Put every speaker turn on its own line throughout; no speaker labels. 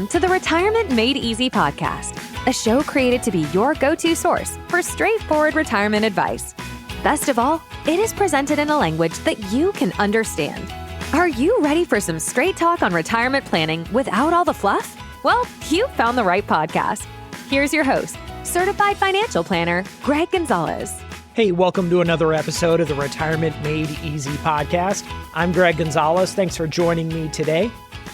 Welcome to the Retirement Made Easy podcast, a show created to be your go-to source for straightforward retirement advice. Best of all, it is presented in a language that you can understand. Are you ready for some straight talk on retirement planning without all the fluff? Well, you found the right podcast. Here's your host, certified financial planner, Gregg Gonzalez.
Hey, welcome to another episode of the Retirement Made Easy podcast. I'm Gregg Gonzalez. Thanks for joining me today.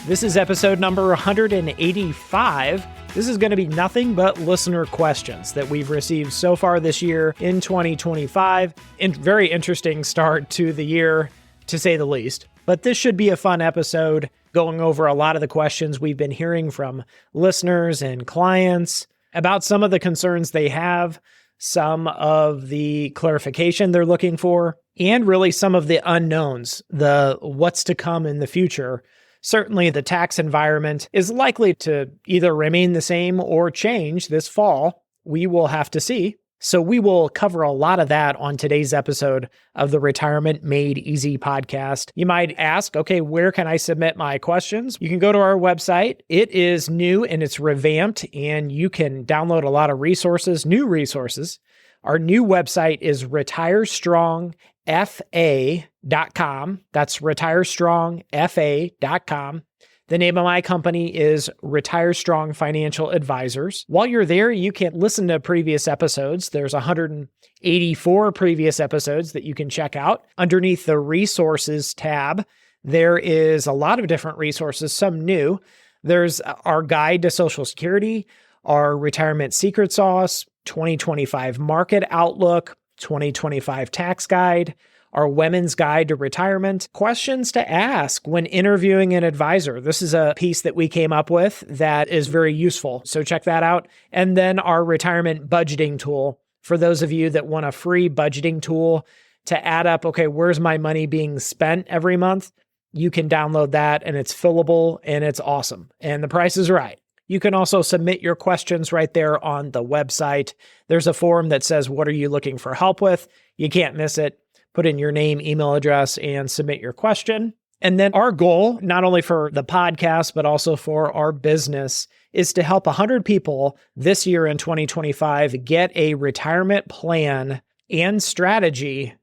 This is episode number 185. This is going to be nothing but listener questions that we've received so far this year in 2025. And very interesting start to the year, to say the least. But this should be a fun episode, going over a lot of the questions we've been hearing from listeners and clients about some of the concerns they have, some of the clarification they're looking for, and really some of the unknowns, the what's to come in the future. Certainly, the tax environment is likely to either remain the same or change this fall. We will have to see. So we will cover a lot of that on today's episode of the Retirement Made Easy podcast. You might ask, okay, where can I submit my questions? You can go to our website. It is new and it's revamped, and you can download a lot of resources, new resources. Our new website is retirestrongfa.com. That's retirestrongfa.com. The name of my company is Retire Strong Financial Advisors. While you're there, you can listen to previous episodes. There's 184 previous episodes that you can check out. Underneath the resources tab, there is a lot of different resources, some new. There's our guide to Social Security, our retirement secret sauce, 2025 market outlook, 2025 tax guide, our women's guide to retirement, questions to ask when interviewing an advisor. This is a piece that we came up with that is very useful. So check that out. And then our retirement budgeting tool. For those of you that want a free budgeting tool to add up, okay, where's my money being spent every month? You can download that, and it's fillable and it's awesome. And the price is right. You can also submit your questions right there on the website. There's a form that says, what are you looking for help with? You can't miss it. Put in your name, email address, and submit your question. And then our goal, not only for the podcast, but also for our business, is to help 100 people this year in 2025 get a retirement plan and strategy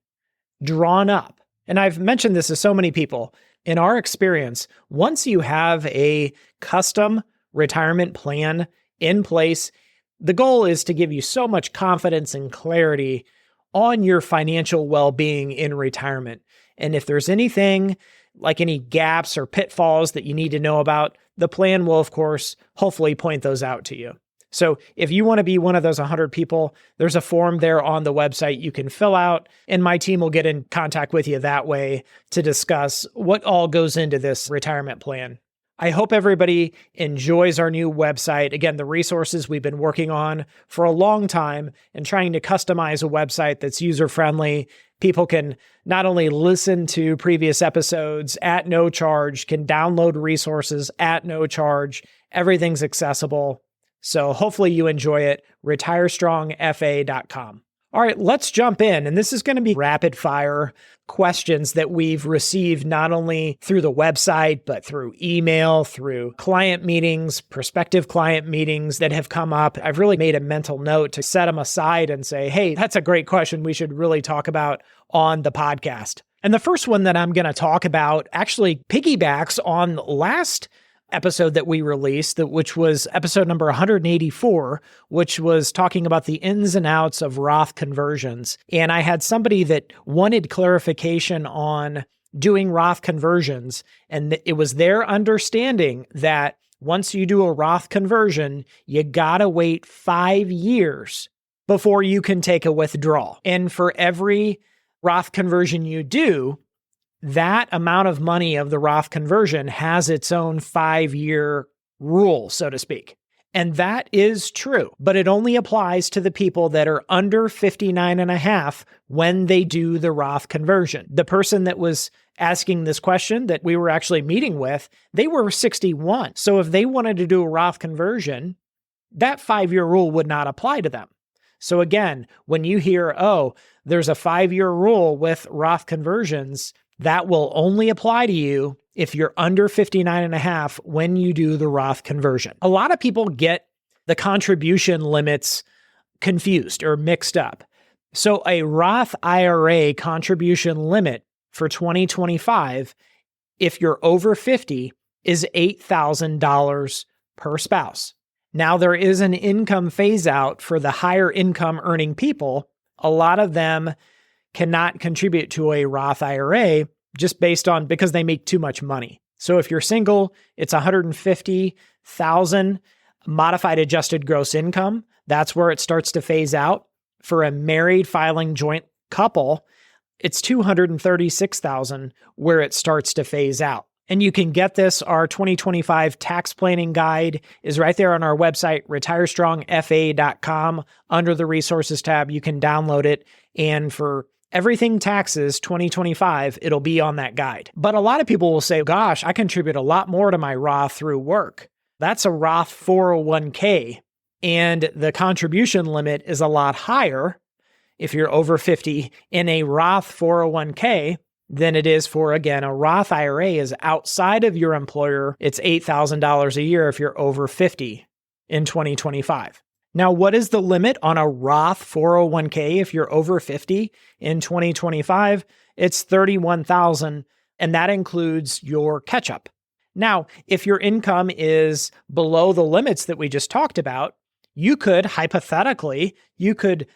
drawn up. And I've mentioned this to so many people. In our experience, once you have a custom retirement plan in place, the goal is to give you so much confidence and clarity on your financial well-being in retirement. And if there's anything like any gaps or pitfalls that you need to know about, the plan will, of course, hopefully point those out to you. So if you want to be one of those 100 people, there's a form there on the website you can fill out, and my team will get in contact with you that way to discuss what all goes into this retirement plan. I hope everybody enjoys our new website. Again, the resources we've been working on for a long time and trying to customize a website that's user-friendly. People can not only listen to previous episodes at no charge, can download resources at no charge. Everything's accessible. So hopefully you enjoy it. retirestrongfa.com. All right, let's jump in. And this is going to be rapid fire questions that we've received not only through the website, but through email, through client meetings, prospective client meetings that have come up. I've really made a mental note to set them aside and say, hey, that's a great question we should really talk about on the podcast. And the first one that I'm going to talk about actually piggybacks on last episode that we released, which was episode number 184, which was talking about the ins and outs of Roth conversions. And I had somebody that wanted clarification on doing Roth conversions. And it was their understanding that once you do a Roth conversion, you gotta wait 5 years before you can take a withdrawal. And for every Roth conversion you do, that amount of money of the Roth conversion has its own 5-year rule, so to speak. And that is true, but it only applies to the people that are under 59 and a half when they do the Roth conversion. The person that was asking this question that we were actually meeting with, they were 61. So if they wanted to do a Roth conversion, that 5-year rule would not apply to them. So again, when you hear, oh, there's a 5-year rule with Roth conversions, That will only apply to you if you're under 59 and a half when you do the Roth conversion. A lot of people get the contribution limits confused or mixed up. So a Roth IRA contribution limit for 2025, if you're over 50, is $8,000 per spouse. Now, there is an income phase out for the higher income earning people. A lot of them cannot contribute to a Roth IRA just because they make too much money. So if you're single, it's $150,000 modified adjusted gross income. That's where it starts to phase out. For a married filing joint couple, it's $236,000 where it starts to phase out. And you can get this. Our 2025 tax planning guide is right there on our website, retirestrongfa.com. Under the resources tab, you can download it. And for everything taxes 2025, it'll be on that guide. But a lot of people will say, gosh, I contribute a lot more to my Roth through work. That's a Roth 401k. And the contribution limit is a lot higher if you're over 50 in a Roth 401k than it is for, again, a Roth IRA is outside of your employer. It's $8,000 a year if you're over 50 in 2025. Now, what is the limit on a Roth 401k if you're over 50 in 2025? It's $31,000, and that includes your catch-up. Now, if your income is below the limits that we just talked about, you could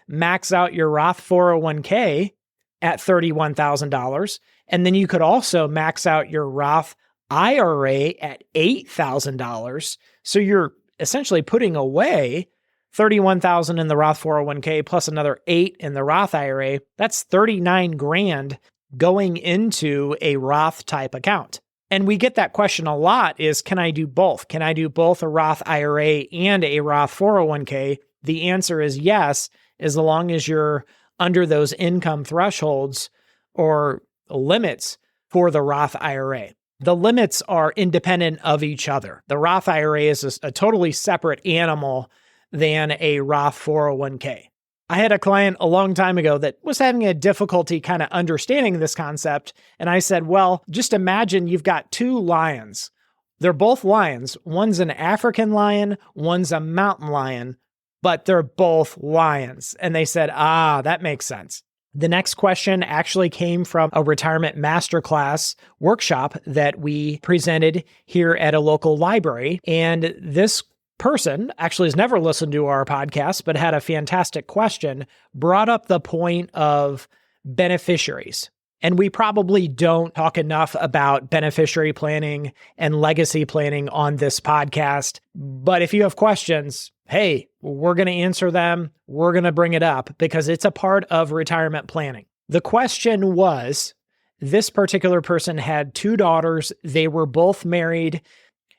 max out your Roth 401k at $31,000. And then you could also max out your Roth IRA at $8,000. So you're essentially putting away $31,000 in the Roth 401k plus another $8,000 in the Roth IRA. That's $39,000 going into a Roth type account. And we get that question a lot is, can I do both? Can I do both a Roth IRA and a Roth 401k? The answer is yes, as long as you're under those income thresholds or limits for the Roth IRA. The limits are independent of each other. The Roth IRA is a totally separate animal than a Roth 401k. I had a client a long time ago that was having a difficulty kind of understanding this concept. And I said, well, just imagine you've got two lions. They're both lions. One's an African lion, one's a mountain lion, but they're both lions. And they said, that makes sense. The next question actually came from a retirement masterclass workshop that we presented here at a local library. And this person actually has never listened to our podcast, but had a fantastic question, brought up the point of beneficiaries. And we probably don't talk enough about beneficiary planning and legacy planning on this podcast. But if you have questions, hey, we're going to answer them. We're going to bring it up because it's a part of retirement planning. The question was, this particular person had two daughters. They were both married,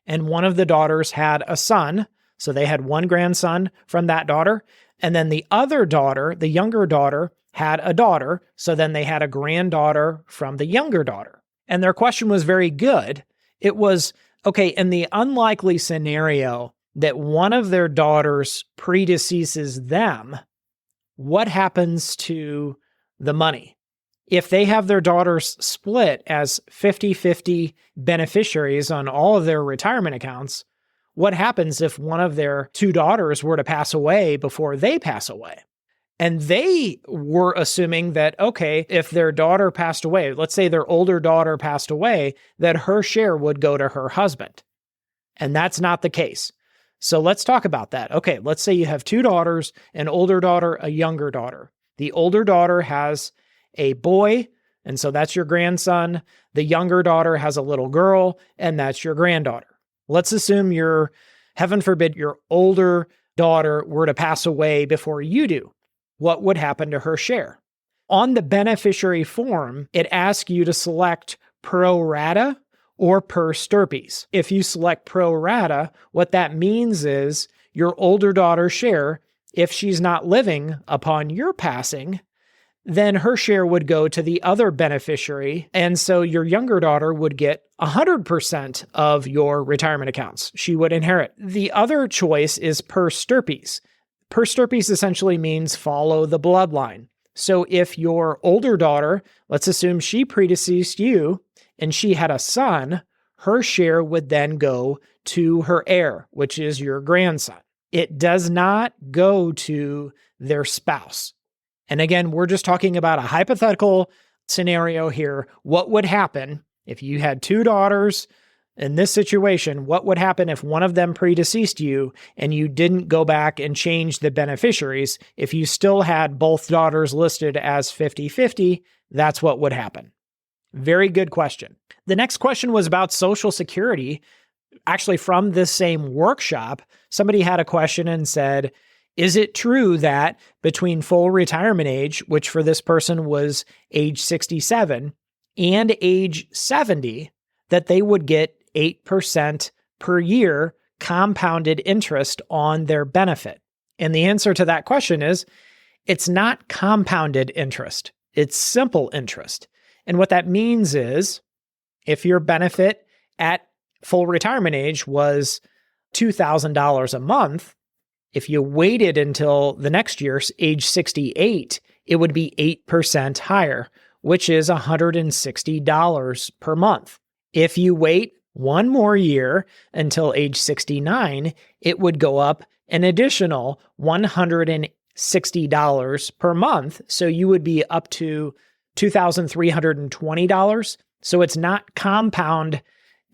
and one of the daughters had a son. So they had one grandson from that daughter. And then the other daughter, the younger daughter, had a daughter. So then they had a granddaughter from the younger daughter. And their question was very good. It was, okay, in the unlikely scenario that one of their daughters predeceases them, what happens to the money? If they have their daughters split as 50-50 beneficiaries on all of their retirement accounts, what happens if one of their two daughters were to pass away before they pass away? And they were assuming that, okay, if their daughter passed away, let's say their older daughter passed away, that her share would go to her husband. And that's not the case. So let's talk about that. Okay, let's say you have two daughters, an older daughter, a younger daughter. The older daughter has a boy, and so that's your grandson. The younger daughter has a little girl, and that's your granddaughter. Let's assume heaven forbid, your older daughter were to pass away before you do. What would happen to her share? On the beneficiary form, it asks you to select pro rata or per stirpes. If you select pro rata, what that means is your older daughter's share, if she's not living upon your passing, then her share would go to the other beneficiary. And so your younger daughter would get 100% of your retirement accounts. She would inherit. The other choice is per stirpes. Per stirpes essentially means follow the bloodline. So if your older daughter, let's assume she predeceased you and she had a son, her share would then go to her heir, which is your grandson. It does not go to their spouse. And again, we're just talking about a hypothetical scenario here. What would happen if you had two daughters in this situation? What would happen if one of them predeceased you and you didn't go back and change the beneficiaries? If you still had both daughters listed as 50-50, that's what would happen. Very good question. The next question was about Social Security. Actually, from this same workshop, somebody had a question and said, is it true that between full retirement age, which for this person was age 67, and age 70, that they would get 8% per year compounded interest on their benefit? And the answer to that question is, it's not compounded interest. It's simple interest. And what that means is, if your benefit at full retirement age was $2,000 a month, if you waited until the next year, age 68, it would be 8% higher, which is $160 per month. If you wait one more year until age 69, it would go up an additional $160 per month. So you would be up to $2,320. So it's not compound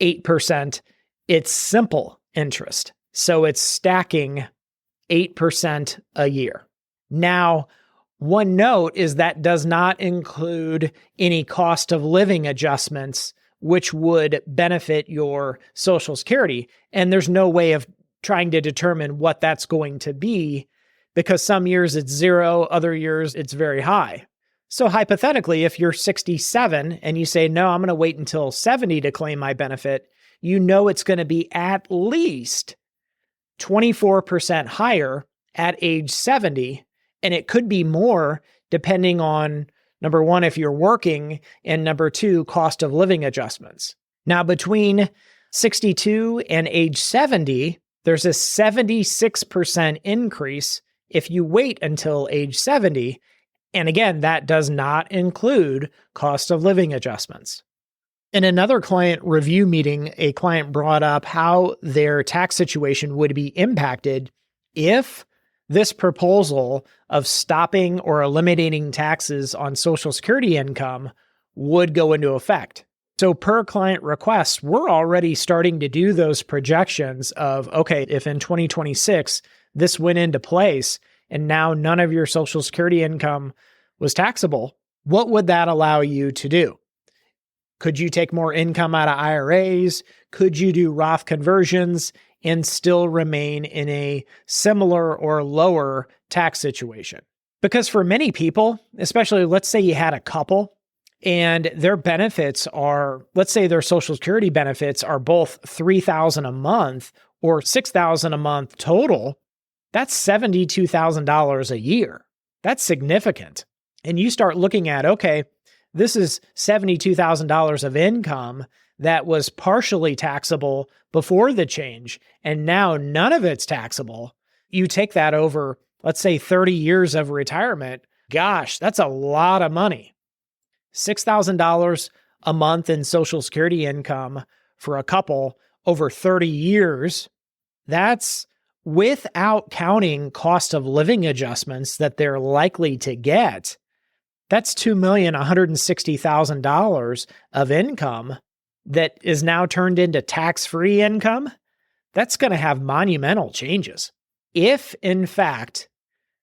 8%, it's simple interest. So it's stacking 8% a year. Now, one note is that does not include any cost of living adjustments, which would benefit your Social Security. And there's no way of trying to determine what that's going to be, because some years it's zero, other years it's very high. So hypothetically, if you're 67 and you say, no, I'm going to wait until 70 to claim my benefit, you know it's going to be at least 24% higher at age 70. And it could be more depending on, number one, if you're working, and number two, cost of living adjustments. Now, between 62 and age 70, there's a 76% increase if you wait until age 70. And again, that does not include cost of living adjustments. In another client review meeting, a client brought up how their tax situation would be impacted if this proposal of stopping or eliminating taxes on Social Security income would go into effect. So per client request, we're already starting to do those projections of, okay, if in 2026 this went into place and now none of your Social Security income was taxable, what would that allow you to do? Could you take more income out of IRAs? Could you do Roth conversions and still remain in a similar or lower tax situation? Because for many people, especially let's say you had a couple and their benefits are, let's say their Social Security benefits are both $3,000 a month or $6,000 a month total, that's $72,000 a year. That's significant. And you start looking at, okay, this is $72,000 of income that was partially taxable before the change, and now none of it's taxable. You take that over, let's say 30 years of retirement. Gosh, that's a lot of money. $6,000 a month in Social Security income for a couple over 30 years. That's without counting cost of living adjustments that they're likely to get. That's $2,160,000 of income that is now turned into tax-free income. That's going to have monumental changes. If, in fact,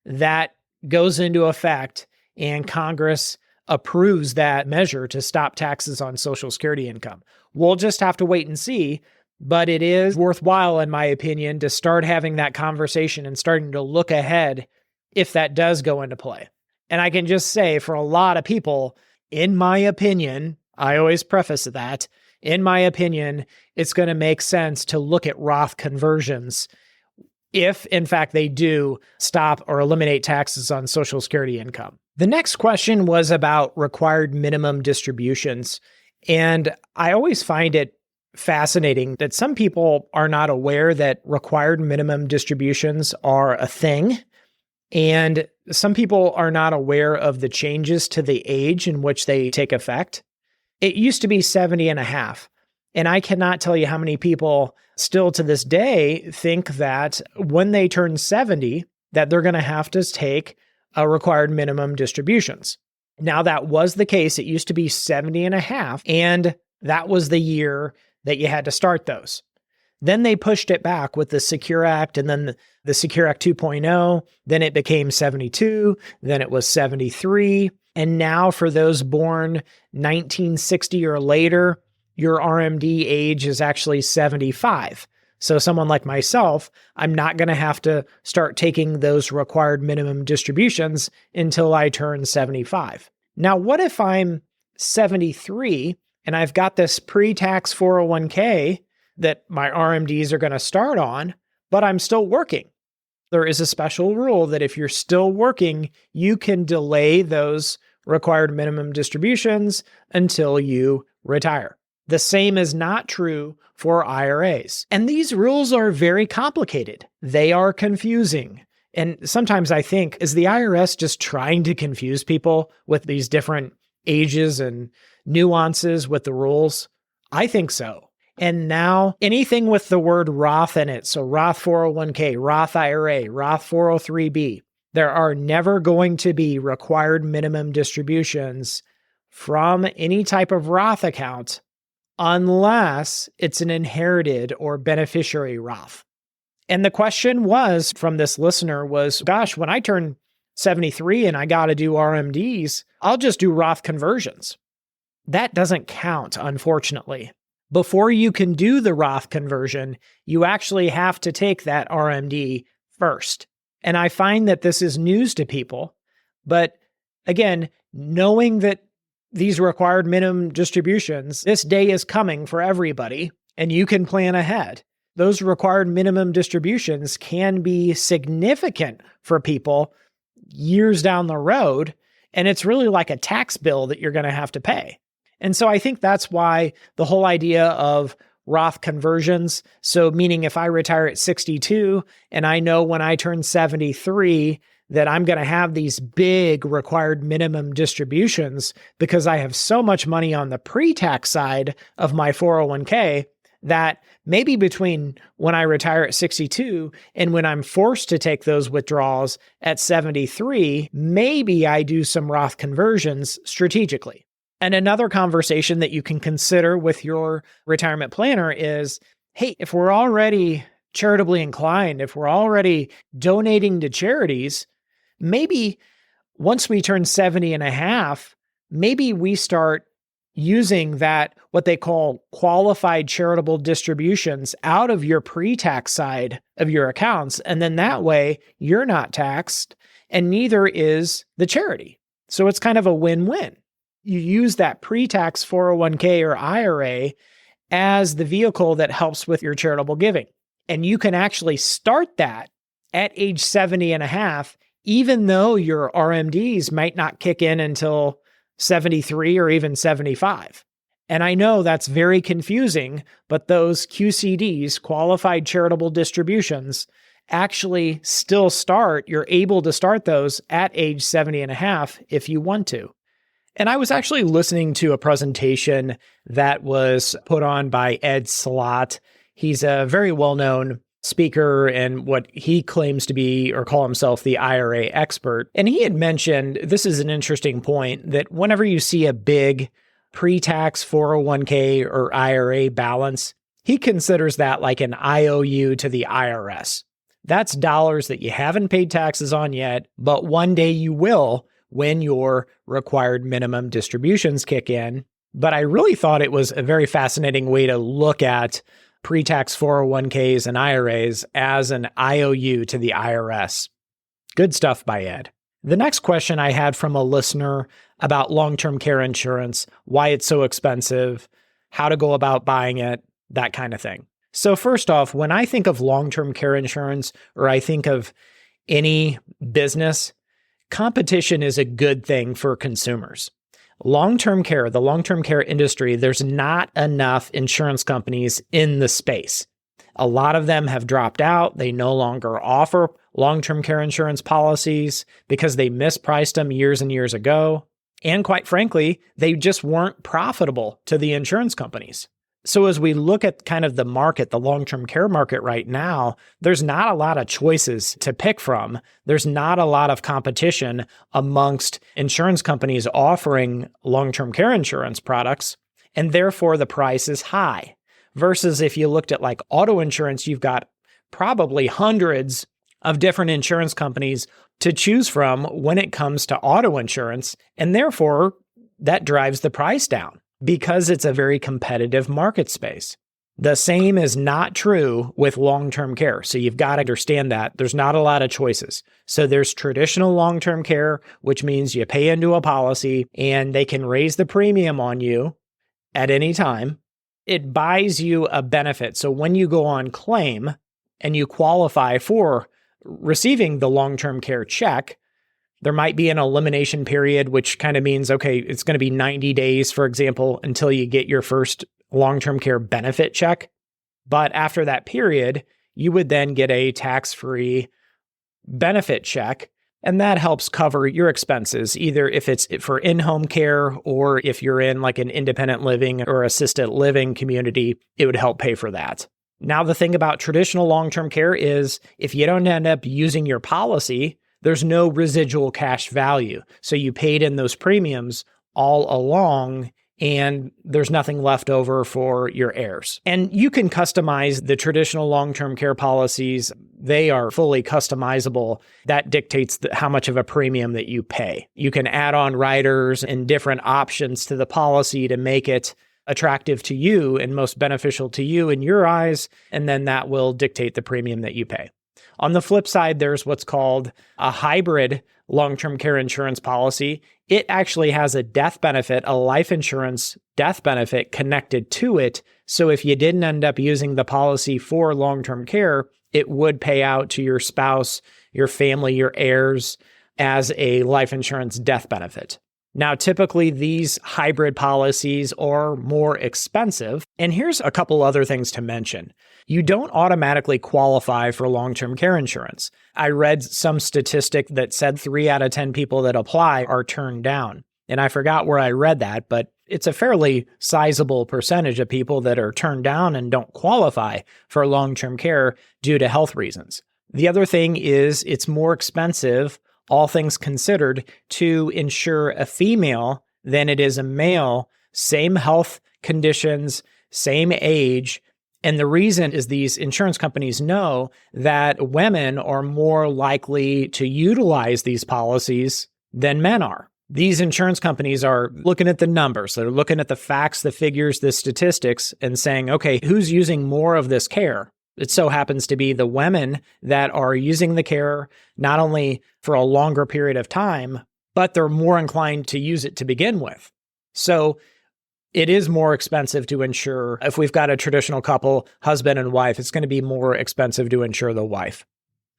that goes into effect and Congress approves that measure to stop taxes on Social Security income, we'll just have to wait and see. But it is worthwhile, in my opinion, to start having that conversation and starting to look ahead if that does go into play. And I can just say, for a lot of people, in my opinion, I always preface that, in my opinion, it's going to make sense to look at Roth conversions if, in fact, they do stop or eliminate taxes on Social Security income. The next question was about required minimum distributions. And I always find it fascinating that some people are not aware that required minimum distributions are a thing. And some people are not aware of the changes to the age in which they take effect. It used to be 70 and a half. And I cannot tell you how many people still to this day think that when they turn 70, that they're going to have to take a required minimum distributions. Now, that was the case. It used to be 70 and a half, and that was the year that you had to start those. Then they pushed it back with the Secure Act and then the Secure Act 2.0. Then it became 72. Then it was 73. And now for those born 1960 or later, your RMD age is actually 75. So someone like myself, I'm not going to have to start taking those required minimum distributions until I turn 75. Now, what if I'm 73 and I've got this pre-tax 401k that my RMDs are going to start on, but I'm still working? There is a special rule that if you're still working, you can delay those required minimum distributions until you retire. The same is not true for IRAs. And these rules are very complicated. They are confusing. And sometimes I think, is the IRS just trying to confuse people with these different ages and nuances with the rules? I think so. And now anything with the word Roth in it, so Roth 401k, Roth IRA, Roth 403b, there are never going to be required minimum distributions from any type of Roth account unless it's an inherited or beneficiary Roth. And the question was from this listener was, gosh, when I turn 73 and I got to do RMDs, I'll just do Roth conversions. That doesn't count, unfortunately. Before you can do the Roth conversion, you actually have to take that RMD first. And I find that this is news to people. But again, knowing that these required minimum distributions, this day is coming for everybody, and you can plan ahead. Those required minimum distributions can be significant for people years down the road, and it's really like a tax bill that you're going to have to pay. And so I think that's why the whole idea of Roth conversions, so meaning if I retire at 62 and I know when I turn 73 that I'm going to have these big required minimum distributions because I have so much money on the pre-tax side of my 401k that maybe between when I retire at 62 and when I'm forced to take those withdrawals at 73, maybe I do some Roth conversions strategically. And another conversation that you can consider with your retirement planner is, hey, if we're already charitably inclined, if we're already donating to charities, maybe once we turn 70 and a half, maybe we start using that, what they call qualified charitable distributions out of your pre-tax side of your accounts. And then that way you're not taxed and neither is the charity. So it's kind of a win-win. You use that pre-tax 401k or IRA as the vehicle that helps with your charitable giving. And you can actually start that at age 70 and a half, even though your RMDs might not kick in until 73 or even 75. And I know that's very confusing, but those QCDs, qualified charitable distributions, actually still start. You're able to start those at age 70 and a half if you want to. And I was actually listening to a presentation that was put on by Ed Slott. He's a very well-known speaker and what he claims to be or call himself the IRA expert. And he had mentioned, this is an interesting point, that whenever you see a big pre-tax 401k or IRA balance, he considers that like an IOU to the IRS. That's dollars that you haven't paid taxes on yet, but one day you will when your required minimum distributions kick in. But I really thought it was a very fascinating way to look at pre-tax 401ks and IRAs as an IOU to the IRS. Good stuff by Ed. The next question I had from a listener about long-term care insurance, why it's so expensive, how to go about buying it, that kind of thing. So first off, when I think of long-term care insurance or I think of any business, competition is a good thing for consumers. Long-term care, the long-term care industry, there's not enough insurance companies in the space. A lot of them have dropped out. They no longer offer long-term care insurance policies because they mispriced them years and years ago. And quite frankly, they just weren't profitable to the insurance companies. So as we look at kind of the market, the long-term care market right now, there's not a lot of choices to pick from. There's not a lot of competition amongst insurance companies offering long-term care insurance products, and therefore the price is high. Versus if you looked at like auto insurance, you've got probably hundreds of different insurance companies to choose from when it comes to auto insurance, and therefore that drives the price down because it's a very competitive market space. The same is not true with long-term care. So you've got to understand that there's not a lot of choices. So there's traditional long-term care, which means you pay into a policy and they can raise the premium on you at any time. It buys you a benefit. So when you go on claim and you qualify for receiving the long-term care check, there might be an elimination period, which kind of means, okay, it's going to be 90 days, for example, until you get your first long-term care benefit check. But after that period, you would then get a tax-free benefit check, and that helps cover your expenses, either if it's for in-home care or if you're in like an independent living or assisted living community, it would help pay for that. Now, the thing about traditional long-term care is if you don't end up using your policy, there's no residual cash value. So you paid in those premiums all along, and there's nothing left over for your heirs. And you can customize the traditional long-term care policies. They are fully customizable. That dictates how much of a premium that you pay. You can add on riders and different options to the policy to make it attractive to you and most beneficial to you in your eyes, and then that will dictate the premium that you pay. On the flip side, there's what's called a hybrid long-term care insurance policy. It actually has a death benefit, a life insurance death benefit connected to it. So if you didn't end up using the policy for long-term care, it would pay out to your spouse, your family, your heirs as a life insurance death benefit. Now, typically these hybrid policies are more expensive. And here's a couple other things to mention. You don't automatically qualify for long-term care insurance. I read some statistic that said 3 out of 10 people that apply are turned down. And I forgot where I read that, but it's a fairly sizable percentage of people that are turned down and don't qualify for long-term care due to health reasons. The other thing is it's more expensive, all things considered, to insure a female than it is a male, same health conditions, same age. And the reason is these insurance companies know that women are more likely to utilize these policies than men are. These insurance companies are looking at the numbers. They're looking at the facts, the figures, the statistics, and saying, okay, who's using more of this care? It so happens to be the women that are using the care not only for a longer period of time, but they're more inclined to use it to begin with. So it is more expensive to insure. If we've got a traditional couple, husband and wife, it's going to be more expensive to insure the wife,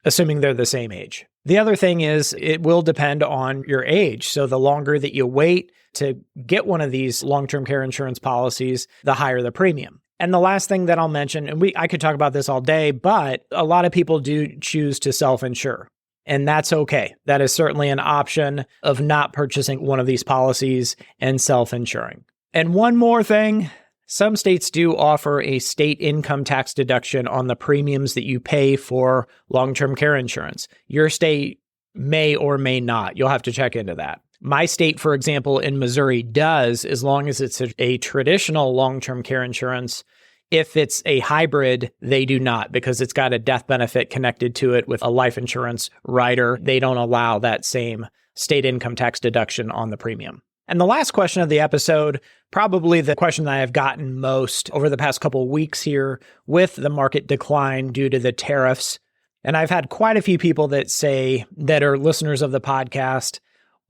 assuming they're the same age. The other thing is it will depend on your age. So the longer that you wait to get one of these long-term care insurance policies, the higher the premium. And the last thing that I'll mention, and I could talk about this all day, but a lot of people do choose to self-insure. And that's okay. That is certainly an option of not purchasing one of these policies and self-insuring. And one more thing, some states do offer a state income tax deduction on the premiums that you pay for long-term care insurance. Your state may or may not. You'll have to check into that. My state, for example, in Missouri does, as long as it's a traditional long-term care insurance. If it's a hybrid, they do not, because it's got a death benefit connected to it with a life insurance rider. They don't allow that same state income tax deduction on the premium. And the last question of the episode, probably the question that I've gotten most over the past couple of weeks here with the market decline due to the tariffs. And I've had quite a few people that are listeners of the podcast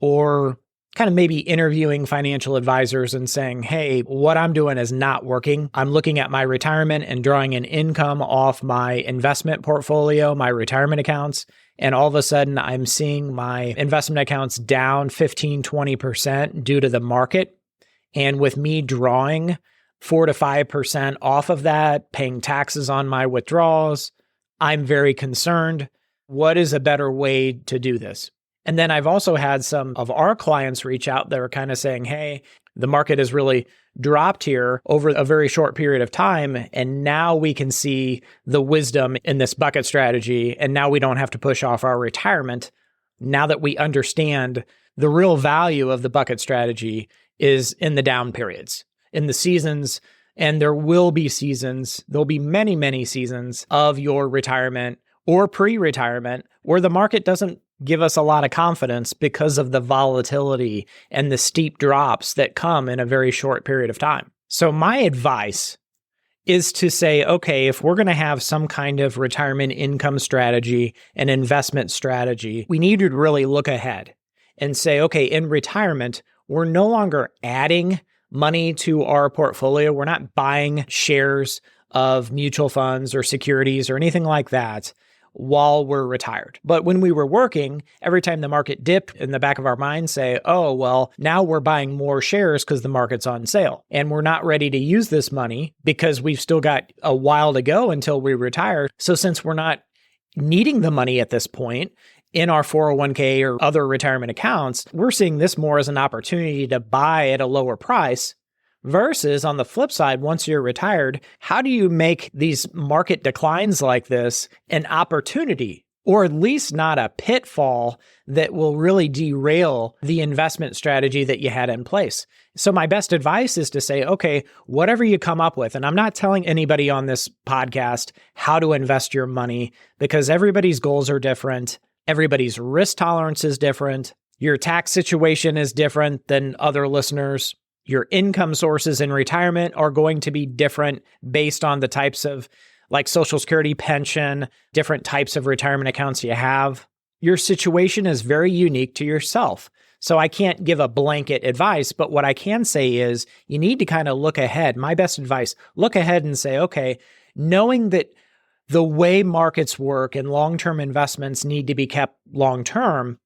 or kind of maybe interviewing financial advisors and saying, hey, what I'm doing is not working. I'm looking at my retirement and drawing an income off my investment portfolio, my retirement accounts. And all of a sudden, I'm seeing my investment accounts down 15, 20% due to the market. And with me drawing 4 to 5% off of that, paying taxes on my withdrawals, I'm very concerned. What is a better way to do this? And then I've also had some of our clients reach out that are kind of saying, hey, the market has really dropped here over a very short period of time. And now we can see the wisdom in this bucket strategy. And now we don't have to push off our retirement. Now that we understand the real value of the bucket strategy is in the down periods, in the seasons. And there will be seasons, there'll be many, many seasons of your retirement or pre-retirement where the market doesn't give us a lot of confidence because of the volatility and the steep drops that come in a very short period of time. So my advice is to say, okay, if we're going to have some kind of retirement income strategy and investment strategy, we need to really look ahead and say, okay, in retirement, we're no longer adding money to our portfolio. We're not buying shares of mutual funds or securities or anything like that while we're retired. But when we were working, every time the market dipped, in the back of our mind say, oh, well, now we're buying more shares because the market's on sale. And we're not ready to use this money because we've still got a while to go until we retire. So since we're not needing the money at this point in our 401k or other retirement accounts, we're seeing this more as an opportunity to buy at a lower price. Versus on the flip side, once you're retired, how do you make these market declines like this an opportunity, or at least not a pitfall that will really derail the investment strategy that you had in place? So my best advice is to say, okay, whatever you come up with, and I'm not telling anybody on this podcast how to invest your money because everybody's goals are different. Everybody's risk tolerance is different. Your tax situation is different than other listeners. Your income sources in retirement are going to be different based on the types of like Social Security, pension, different types of retirement accounts you have. Your situation is very unique to yourself. So I can't give a blanket advice, but what I can say is you need to kind of look ahead. My best advice, look ahead and say, okay, knowing that the way markets work and long-term investments need to be kept long-term,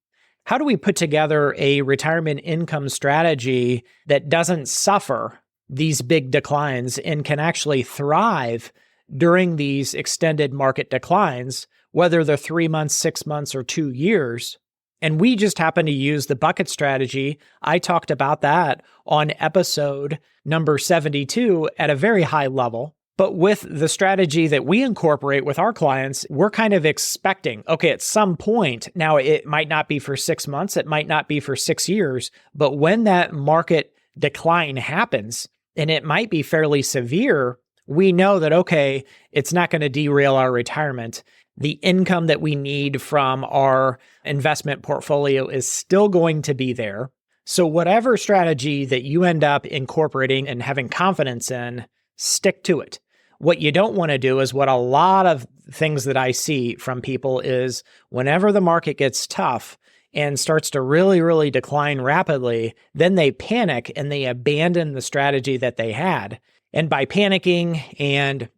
how do we put together a retirement income strategy that doesn't suffer these big declines and can actually thrive during these extended market declines, whether they're 3 months, 6 months, or 2 years? And we just happen to use the bucket strategy. I talked about that on episode number 72 at a very high level. But with the strategy that we incorporate with our clients, we're kind of expecting, okay, at some point, now it might not be for 6 months, it might not be for 6 years, but when that market decline happens, and it might be fairly severe, we know that, okay, it's not going to derail our retirement. The income that we need from our investment portfolio is still going to be there. So whatever strategy that you end up incorporating and having confidence in, stick to it. What you don't want to do is what a lot of things that I see from people is whenever the market gets tough and starts to really, really decline rapidly, then they panic and they abandon the strategy that they had. And by panicking and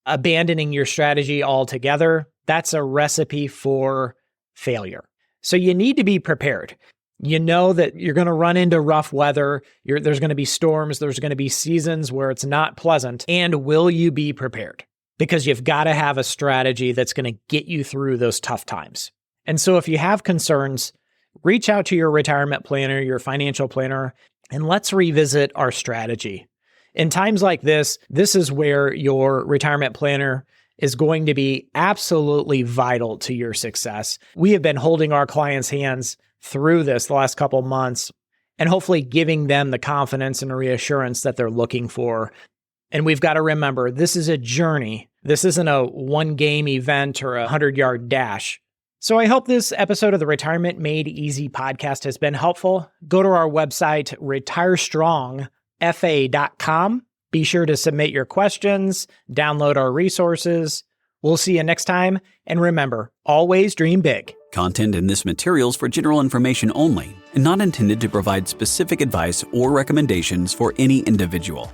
abandoning your strategy altogether, that's a recipe for failure. So you need to be prepared. You know that you're going to run into rough weather. There's going to be storms. There's going to be seasons where it's not pleasant. And will you be prepared? Because you've got to have a strategy that's going to get you through those tough times. And so if you have concerns, reach out to your retirement planner, your financial planner, and let's revisit our strategy. In times like this is where your retirement planner is going to be absolutely vital to your success. We have been holding our clients' hands through this the last couple months and hopefully giving them the confidence and reassurance that they're looking for. And we've got to remember, this is a journey. This isn't a one-game event or a 100-yard dash. So I hope this episode of the Retirement Made Easy podcast has been helpful. Go to our website, retirestrongfa.com. Be sure to submit your questions, download our resources. We'll see you next time. And remember, always dream big.
Content in this material is for general information only and not intended to provide specific advice or recommendations for any individual.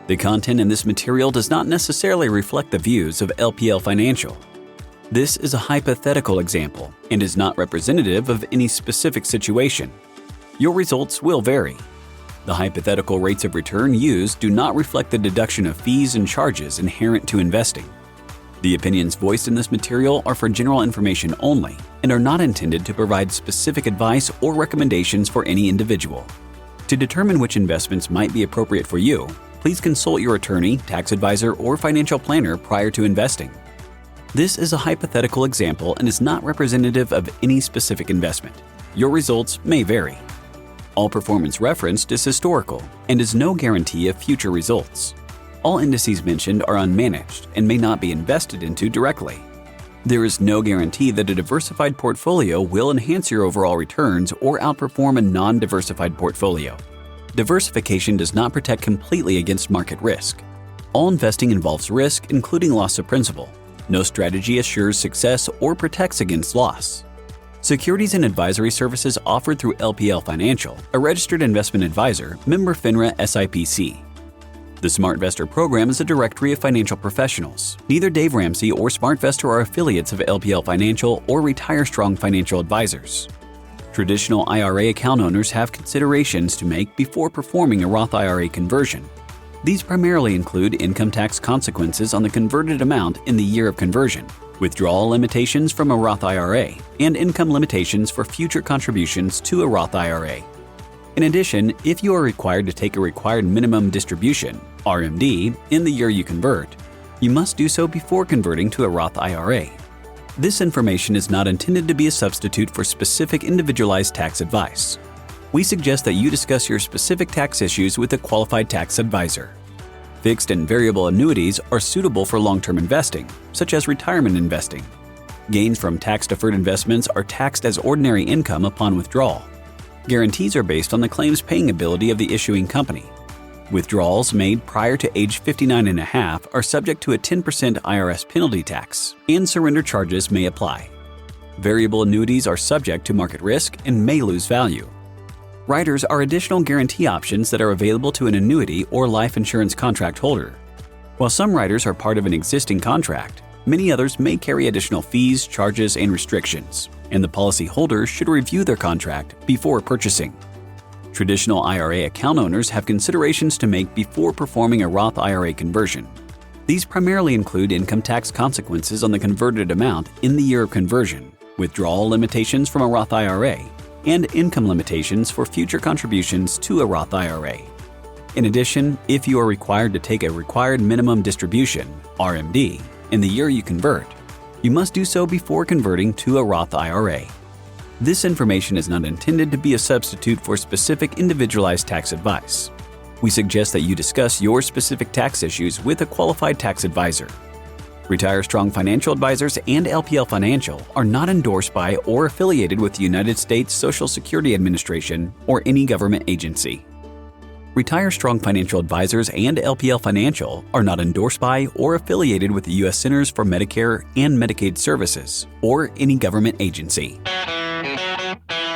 The content in this material does not necessarily reflect the views of LPL Financial. This is a hypothetical example and is not representative of any specific situation. Your results will vary. The hypothetical rates of return used do not reflect the deduction of fees and charges inherent to investing. The opinions voiced in this material are for general information only and are not intended to provide specific advice or recommendations for any individual. To determine which investments might be appropriate for you, please consult your attorney, tax advisor, or financial planner prior to investing. This is a hypothetical example and is not representative of any specific investment. Your results may vary. All performance referenced is historical and is no guarantee of future results. All indices mentioned are unmanaged and may not be invested into directly. There is no guarantee that a diversified portfolio will enhance your overall returns or outperform a non-diversified portfolio. Diversification does not protect completely against market risk. All investing involves risk, including loss of principal. No strategy assures success or protects against loss. Securities and advisory services offered through LPL Financial, a registered investment advisor, member FINRA SIPC. The SmartVestor program is a directory of financial professionals. Neither Dave Ramsey or SmartVestor are affiliates of LPL Financial or Retire Strong Financial Advisors. Traditional IRA account owners have considerations to make before performing a Roth IRA conversion. These primarily include income tax consequences on the converted amount in the year of conversion, withdrawal limitations from a Roth IRA, and income limitations for future contributions to a Roth IRA. In addition, if you are required to take a required minimum distribution, RMD, in the year you convert, you must do so before converting to a Roth IRA. This information is not intended to be a substitute for specific individualized tax advice. We suggest that you discuss your specific tax issues with a qualified tax advisor. Fixed and variable annuities are suitable for long-term investing, such as retirement investing. Gains from tax-deferred investments are taxed as ordinary income upon withdrawal. Guarantees are based on the claims paying ability of the issuing company. Withdrawals made prior to age 59.5 are subject to a 10% IRS penalty tax, and surrender charges may apply. Variable annuities are subject to market risk and may lose value. Riders are additional guarantee options that are available to an annuity or life insurance contract holder. While some riders are part of an existing contract, many others may carry additional fees, charges, and restrictions, and the policyholder should review their contract before purchasing. Traditional IRA account owners have considerations to make before performing a Roth IRA conversion. These primarily include income tax consequences on the converted amount in the year of conversion, withdrawal limitations from a Roth IRA, and income limitations for future contributions to a Roth IRA. In addition, if you are required to take a required minimum distribution, RMD, in the year you convert, you must do so before converting to a Roth IRA. This information is not intended to be a substitute for specific individualized tax advice. We suggest that you discuss your specific tax issues with a qualified tax advisor. Retire Strong Financial Advisors and LPL Financial are not endorsed by or affiliated with the United States Social Security Administration or any government agency. Retire Strong Financial Advisors and LPL Financial are not endorsed by or affiliated with the U.S. Centers for Medicare and Medicaid Services or any government agency.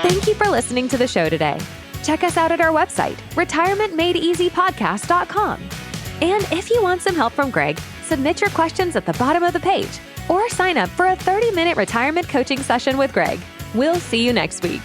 Thank you for listening to the show today. Check us out at our website, retirementmadeeasypodcast.com. And if you want some help from Gregg, submit your questions at the bottom of the page or sign up for a 30-minute retirement coaching session with Gregg. We'll see you next week.